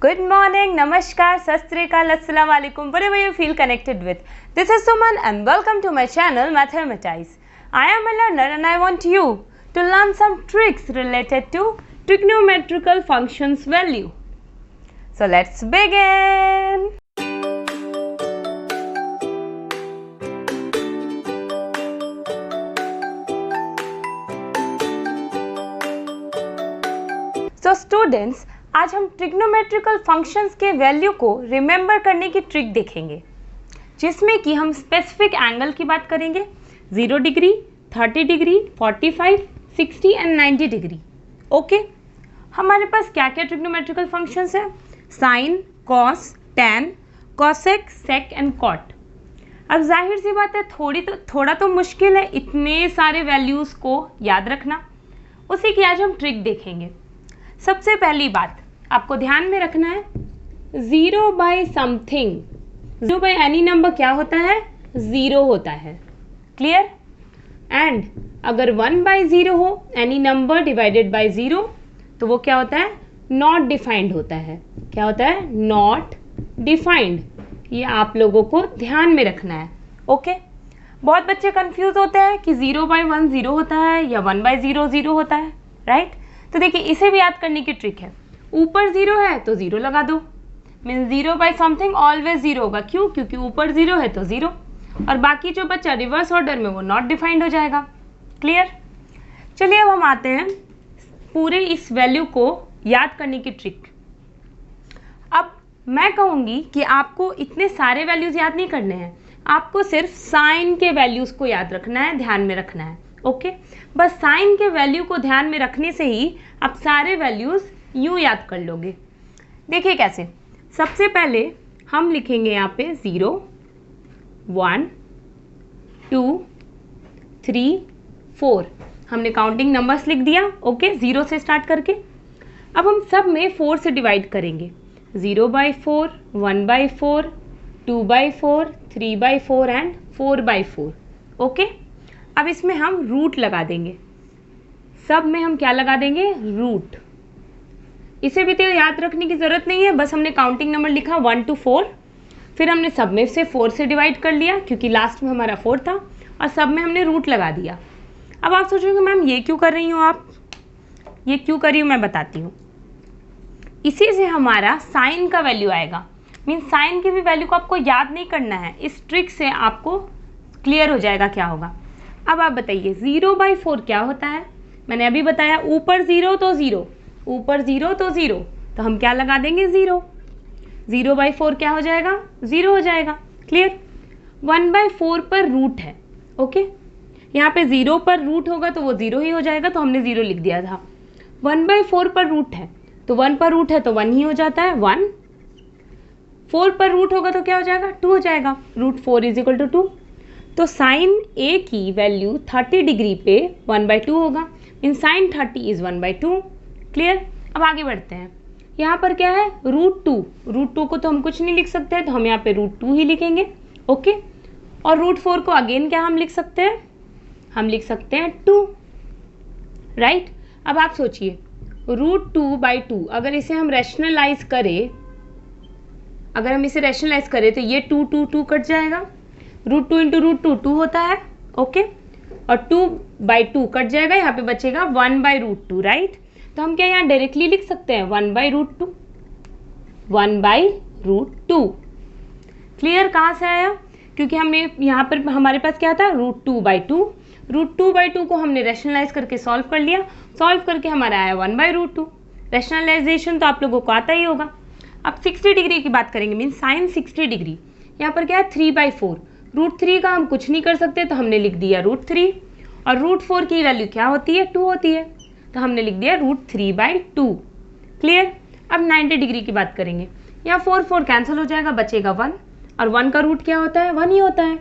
Good morning, Namaskar, Sat Sri Akal, Assalamu alaikum, wherever you feel connected with. This is Suman and welcome to my channel Mathematize. I am a learner and I want you to learn some tricks related to trigonometrical functions value. So let's begin. So students, आज हम trigonometrical functions के value को remember करने की trick देखेंगे, जिसमें कि हम स्पेसिफिक एंगल की बात करेंगे 0 degree, 30 degree, 45, 60 and 90 degree. Okay, हमारे पास क्या क्या ट्रिग्नोमेट्रिकल फंक्शंस हैं? Sine, cos, tan, cosec, sec and cot. अब जाहिर सी बात है थोड़ा तो मुश्किल है इतने सारे वैल्यूज़ को याद रखना। उसी की आज हम ट्रिक देखेंगे। सबसे पहली बात आपको ध्यान में रखना है, 0 by something, 0 by any number क्या होता है? 0 होता है। क्लियर? एंड अगर 1 बाई 0 हो, एनी नंबर डिवाइडेड बाई 0, तो वो क्या होता है? नॉट डिफाइंड होता है। क्या होता है? Not defined. ये आप लोगों को ध्यान में रखना है। ओके, बहुत बच्चे कंफ्यूज होते हैं कि 0 बाई 1 0 होता है या 1 बाई 0 0 होता है, राइट? तो देखिए, इसे भी याद करने की ट्रिक है। ऊपर 0 है तो 0 लगा दो, मीन्स 0 बाई समथिंग ऑलवेज 0 होगा। क्यों? क्योंकि ऊपर 0 है तो 0, और बाकी जो बचा रिवर्स ऑर्डर में वो नॉट डिफाइंड हो जाएगा। क्लियर? चलिए अब हम आते हैं पूरे इस वैल्यू को याद करने की ट्रिक। अब मैं कहूँगी कि आपको इतने सारे वैल्यूज़ याद नहीं करने हैं, आपको सिर्फ साइन के वैल्यूज़ को याद रखना है, ध्यान में रखना है। ओके, बस साइन के वैल्यू को ध्यान में रखने से ही आप सारे वैल्यूज़ यूँ याद कर लोगे। देखिए कैसे। सबसे पहले हम लिखेंगे यहाँ पे 0, 1, 2, 3, 4। हमने काउंटिंग नंबर्स लिख दिया। ओके, 0 से स्टार्ट करके अब हम सब में 4 से डिवाइड करेंगे। 0 by 4, 1 by 4, 2 by 4, 3 by 4 and 4 by 4। Okay, अब इसमें हम रूट लगा देंगे। सब में हम क्या लगा देंगे? रूट। इसे भी तो याद रखने की ज़रूरत नहीं है, बस हमने काउंटिंग नंबर लिखा 1 to 4, फिर हमने सब में से 4 से डिवाइड कर लिया क्योंकि लास्ट में हमारा 4 था, और सब में हमने रूट लगा दिया। अब आप सोचोगे मैम ये क्यों कर रही हूँ आप? ये क्यों करी हूँ मैं बताती हूँ। इसी से हमारा साइन का वैल्यू आएगा। मीन्स साइन की भी वैल्यू को आपको याद नहीं करना है, इस ट्रिक से आपको क्लियर हो जाएगा क्या होगा। अब आप बताइए 0 बाई 4 क्या होता है? मैंने अभी बताया ऊपर 0 तो 0, ऊपर 0 तो 0, तो हम क्या लगा देंगे? 0। 0 बाई 4 क्या हो जाएगा? 0 हो जाएगा। क्लियर? 1 बाई 4 पर रूट है। ओके, यहाँ पे 0 पर रूट होगा तो वो 0 ही हो जाएगा, तो हमने 0 लिख दिया था। 1 बाई 4 पर रूट है तो 1 पर रूट है तो 1 ही हो जाता है, 1। 4 पर रूट होगा तो क्या हो जाएगा? 2 हो जाएगा। Root 4 is equal to 2। तो साइन ए की वैल्यू 30 डिग्री पे 1/2 होगा। इन साइन 30 इज 1/2। क्लियर? अब आगे बढ़ते हैं। यहाँ पर क्या है? रूट 2। रूट 2 को तो हम कुछ नहीं लिख सकते हैं, तो हम यहाँ पे रूट 2 ही लिखेंगे। ओके, और रूट 4 को अगेन क्या हम लिख सकते हैं? हम लिख सकते हैं 2, राइट? अब आप सोचिए रूट 2/2 अगर इसे हम रैशनलाइज करें, तो ये 2 2 2 कट जाएगा। रूट 2 इंटू रूट 2 2 होता है। ओके, और 2/2 कट जाएगा, यहाँ पे बचेगा 1/√2, राइट? तो हम क्या यहाँ डायरेक्टली लिख सकते हैं 1/√2, 1/√2। क्लियर? कहाँ से आया? क्योंकि हमें यहाँ पर हमारे पास क्या था? रूट 2/2। रूट 2/2 को हमने रैशनलाइज करके सॉल्व कर लिया। सॉल्व करके हमारा आया 1/√2। रैशनलाइजेशन तो आप लोगों को आता ही होगा। अब 60 डिग्री की बात करेंगे, मीन साइन 60 डिग्री। यहाँ पर क्या है? 3/4। रूट 3 का हम कुछ नहीं कर सकते, तो हमने लिख दिया रूट 3, और रूट 4 की वैल्यू क्या होती है? 2 होती है, तो हमने लिख दिया रूट 3/2। क्लियर? अब 90 डिग्री की बात करेंगे। यहाँ 4 4 कैंसिल हो जाएगा, बचेगा 1, और 1 का रूट क्या होता है? 1 ही होता है,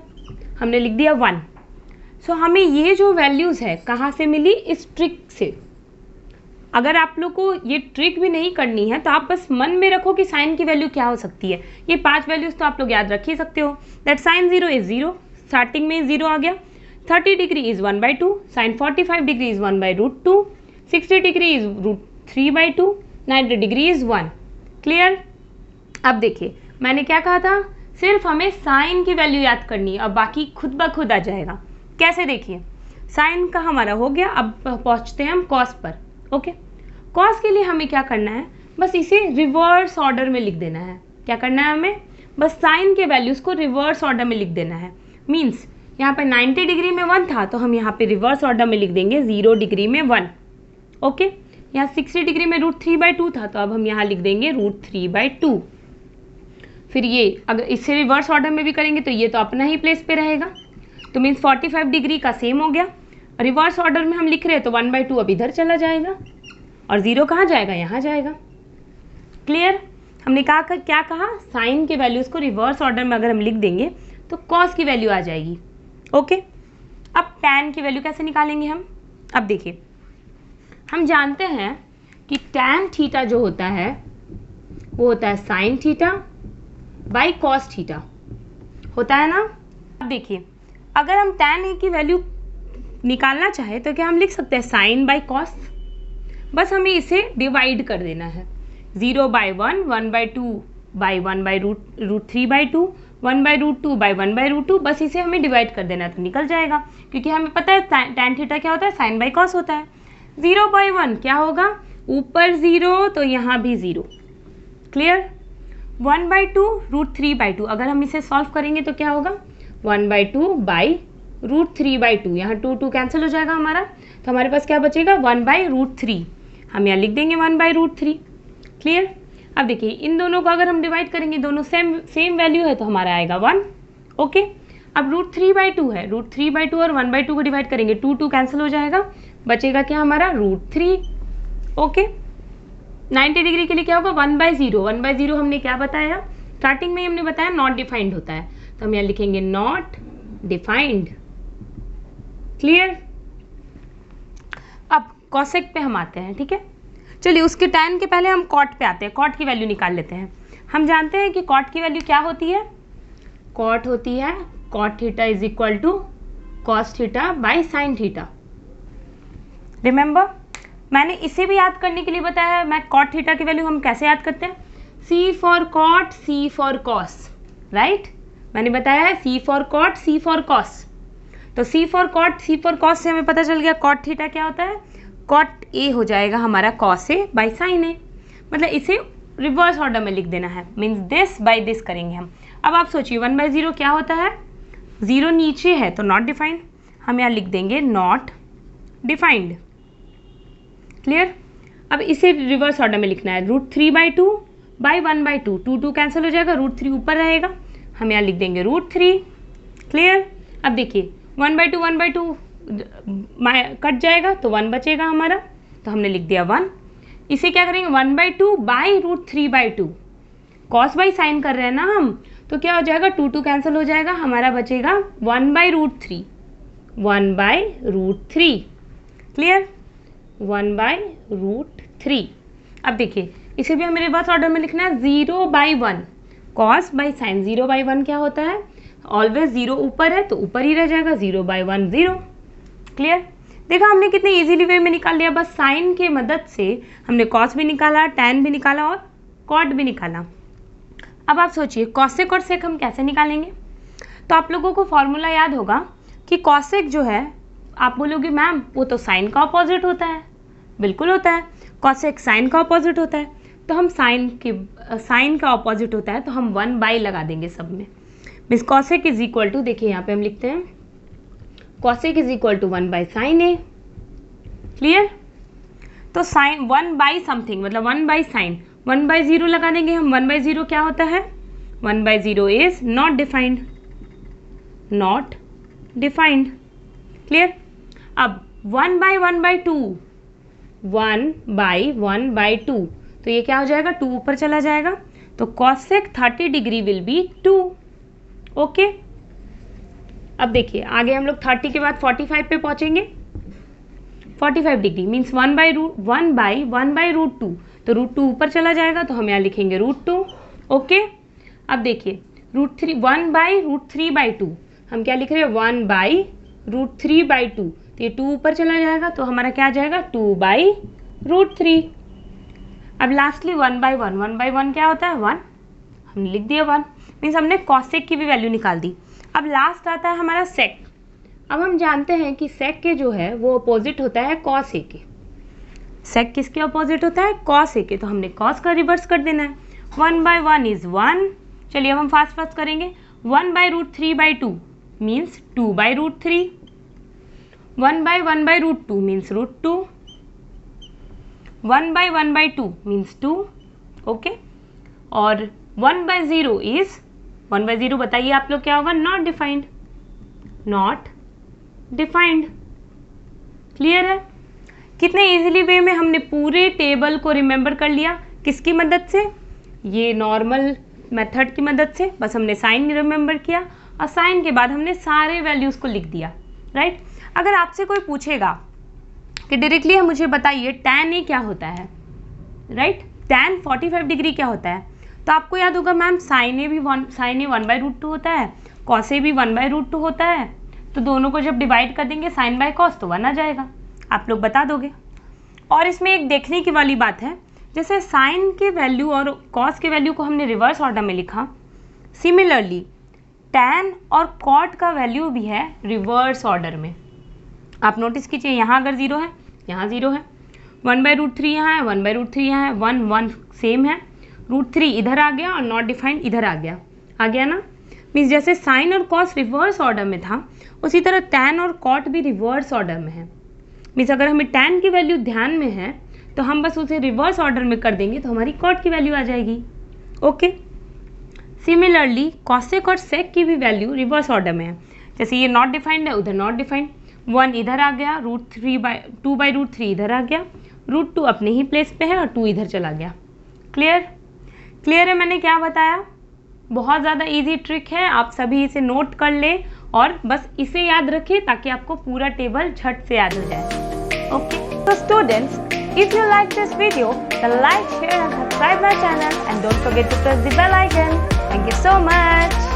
हमने लिख दिया 1। सो हमें ये जो वैल्यूज़ है कहाँ से मिली? इस ट्रिक से। अगर आप लोग को ये ट्रिक भी नहीं करनी है तो आप बस मन में रखो कि साइन की वैल्यू क्या हो सकती है। ये 5 वैल्यूज़ तो आप लोग याद रख ही सकते हो। दैट साइन 0 इज 0, स्टार्टिंग में 0 आ गया। 30 degree is 1/2, sine 45 degree is 1/√2, 60 degree is √3/2, 90 degree is 1। Clear? अब देखिए मैंने क्या कहा था, सिर्फ हमें साइन की वैल्यू याद करनी है, अब बाकी खुद ब खुद आ जाएगा। कैसे, देखिए साइन का हमारा हो गया, अब पहुंचते हैं हम कॉस पर। ओके, कॉस के लिए हमें क्या करना है, बस इसे रिवर्स ऑर्डर में लिख देना है। क्या करना है हमें, बस साइन के वैल्यूज़ को रिवर्स ऑर्डर में लिख देना है। मीन्स यहाँ पे 90 डिग्री में 1 था तो हम यहाँ पे रिवर्स ऑर्डर में लिख देंगे 0 डिग्री में 1। ओके, यहाँ 60 डिग्री में √3/2 था तो अब हम यहाँ लिख देंगे √3/2। फिर ये अगर इससे रिवर्स ऑर्डर में भी करेंगे तो ये तो अपना ही प्लेस पे रहेगा, तो मीन्स 45 डिग्री का सेम हो गया। रिवर्स ऑर्डर में हम लिख रहे हैं तो 1/2 अब इधर चला जाएगा और 0 कहाँ जाएगा, यहाँ जाएगा। क्लियर, हमने कहा क्या कहा, साइन के वैल्यूज़ को रिवर्स ऑर्डर में अगर हम लिख देंगे तो कॉस की वैल्यू आ जाएगी। ओके, अब टैन की वैल्यू कैसे निकालेंगे हम, अब देखिए हम जानते हैं कि टैन थीटा जो होता है वो होता है sine theta by cos theta, होता है ना। अब देखिए अगर हम टैन ए की वैल्यू निकालना चाहे तो क्या हम लिख सकते हैं साइन बाई कॉस, बस हमें इसे डिवाइड कर देना है। 0/1, 1/2 बाई 1/√3/2, 1/√2 बाई 1/√2, बस इसे हमें डिवाइड कर देना तो निकल जाएगा, क्योंकि हमें पता है टैन थीटा क्या होता है, साइन बाई कॉस होता है। 0/1 क्या होगा, ऊपर 0 तो यहाँ भी 0। क्लियर, 1/2 √3/2, अगर हम इसे सॉल्व करेंगे तो क्या होगा, 1/2 बाई √3/2, यहाँ 2 कैंसिल हो जाएगा हमारा, तो हमारे पास क्या बचेगा 1/√3, हम यहाँ लिख देंगे 1/√3। क्लियर, अब देखिए इन दोनों को अगर हम डिवाइड करेंगे, दोनों सेम वैल्यू है तो हमारा आएगा 1। ओके, अब √3/2 है, √3/2 और 1/2 को डिवाइड करेंगे, 2 कैंसिल हो जाएगा, बचेगा क्या हमारा √3। ओके, 90 डिग्री के लिए क्या होगा 1/0, 1/0 हमने क्या बताया, स्टार्टिंग में हमने बताया नॉट डिफाइंड होता है, तो हम यहाँ लिखेंगे नॉट डिफाइंड। क्लियर, अब कॉसेक पे हम आते हैं। ठीक है, चलिए उसके टैन के पहले हम कॉट पे आते हैं, कॉट की वैल्यू निकाल लेते हैं। हम जानते हैं कि कॉट की वैल्यू क्या होती है, कॉट होती है cot theta is equal to cos theta by sine theta. Remember, मैंने इसे भी याद करने के लिए बताया है, मैं कॉट थीटा की वैल्यू हम कैसे याद करते हैं, C for cot, C for cos, right. मैंने बताया है C for cot, C for cos, तो C for cot, C for cos से हमें पता चल गया कॉट थीटा क्या होता है, कॉट ए हो जाएगा हमारा कॉस ए बाई साइन ए, मतलब इसे रिवर्स ऑर्डर में लिख देना है, मीन्स दिस बाई दिस करेंगे हम। अब आप सोचिए 1/0 क्या होता है, 0 नीचे है तो नॉट डिफाइंड, हम यहाँ लिख देंगे नॉट डिफाइंड। क्लियर, अब इसे रिवर्स ऑर्डर में लिखना है, √3/2 बाई 1/2, 2 कैंसिल हो जाएगा, √3 ऊपर रहेगा, हम यहाँ लिख देंगे √3। क्लियर, अब देखिए 1/2 कट जाएगा तो 1 बचेगा हमारा, तो हमने लिख दिया 1। इसे क्या करेंगे 1/2 बाई √3/2, कॉस बाई साइन कर रहे हैं ना हम, तो क्या हो जाएगा 2 कैंसिल हो जाएगा, हमारा बचेगा 1/√3, 1/√3। क्लियर, 1/√3। अब देखिए इसे भी हमें रिवर्स ऑर्डर में लिखना है, 0/1 कॉस बाई साइन, 0/1 क्या होता है, ऑलवेज 0 ऊपर है तो ऊपर ही रह जाएगा, 0/1 0। क्लियर, देखा हमने कितने इजीली वे में निकाल लिया, बस साइन के मदद से हमने कॉस भी निकाला, टैन भी निकाला और कॉट भी निकाला। अब आप सोचिए कॉसेक और सेक हम कैसे निकालेंगे, तो आप लोगों को फॉर्मूला याद होगा कि कॉसेक जो है, आप बोलोगे मैम वो तो साइन का अपोजिट होता है, बिल्कुल होता है, कॉसेक साइन का अपोजिट होता है, तो हम साइन का अपोजिट होता है तो हम 1/, लगा देंगे सब में, means cosec is equal to, देखिए यहाँ पे हम लिखते हैं cosec is equal to 1/sin A। Clear, तो साइन 1/ समथिंग मतलब 1/sin, 1/0 लगा देंगे हम, 1/0 क्या होता है, 1/0 is not defined, not defined. Clear, अब 1/1/2, 1/1/2, तो ये क्या हो जाएगा 2 ऊपर चला जाएगा, तो cosec 30 degree will be 2। Okay, अब देखिए आगे हम लोग 30 के बाद 45 पे पहुंचेंगे, 45 डिग्री मीन्स 1/1/2, तो √2 ऊपर चला जाएगा तो हम यहाँ लिखेंगे √2। ओके, अब देखिए 1/√3/2, हम क्या लिख रहे हैं 1/√3/2, तो ये 2 ऊपर चला जाएगा तो हमारा क्या आ जाएगा 2/√3। अब लास्टली 1/1, 1/1 क्या होता है 1, हमने लिख दिया 1, मीन्स हमने कॉसेक की भी वैल्यू निकाल दी। अब लास्ट आता है हमारा सेक। अब हम जानते हैं कि सेक के जो है वो अपोजिट होता है कॉस ए के। सेक किसके अपोजिट होता है? कॉस ए के। तो हमने कॉस का रिवर्स कर देना है। 1/1 इज 1। चलिए अब हम फास्ट करेंगे। 1/√3/2 मीन्स 2/√3। 1/1/√2 मीन्स √2। 1/1/2 मीन्स 2। ओके, और 1/0 इज 1/0 बताइए आप लोग क्या होगा? Not defined. Not defined. Clear है? कितने इजीली वे में हमने पूरे टेबल को रिमेंबर कर लिया। किसकी मदद से? ये नॉर्मल मेथड की मदद से। बस हमने साइन रिमेंबर किया और साइन के बाद हमने सारे वैल्यूज़ को लिख दिया। राइट? अगर आपसे कोई पूछेगा कि डायरेक्टली मुझे बताइए tan ए क्या होता है, राइट? tan 45 डिग्री क्या होता है, तो आपको याद होगा मैम साइन ए 1/√2 होता है, कॉस ए भी 1/√2 होता है। तो दोनों को जब डिवाइड कर देंगे साइन बाय कॉस तो 1 आ जाएगा। आप लोग बता दोगे। और इसमें एक देखने की वाली बात है, जैसे साइन के वैल्यू और कॉस के वैल्यू को हमने रिवर्स ऑर्डर में लिखा, सिमिलरली tan और कॉट का वैल्यू भी है रिवर्स ऑर्डर में। आप नोटिस कीजिए, यहाँ अगर 0 है, यहाँ 0 है, 1/√3 यहाँ है, 1/√3 यहाँ है, 1 सेम है, √3 इधर आ गया और नॉट डिफाइंड इधर आ गया ना। मीन्स जैसे साइन और कॉस रिवर्स ऑर्डर में था, उसी तरह tan और कॉट भी रिवर्स ऑर्डर में है। मीन्स अगर हमें tan की वैल्यू ध्यान में है तो हम बस उसे रिवर्स ऑर्डर में कर देंगे तो हमारी कॉट की वैल्यू आ जाएगी। ओके, सिमिलरली कॉसेक और सेक की भी वैल्यू रिवर्स ऑर्डर में है। जैसे ये नॉट डिफाइंड है, उधर नॉट डिफाइंड, 1 इधर आ गया, √2/√3 इधर आ गया, √2 अपने ही प्लेस पे है और 2 इधर चला गया। क्लियर है मैंने क्या बताया? बहुत ज़्यादा इजी ट्रिक है, आप सभी इसे नोट कर लें और बस इसे याद रखिए ताकि आपको पूरा टेबल झट से याद हो जाए। ओके, तो students, if you like this video, then like, share and subscribe my channel and don't forget to press the bell icon. Thank you so much.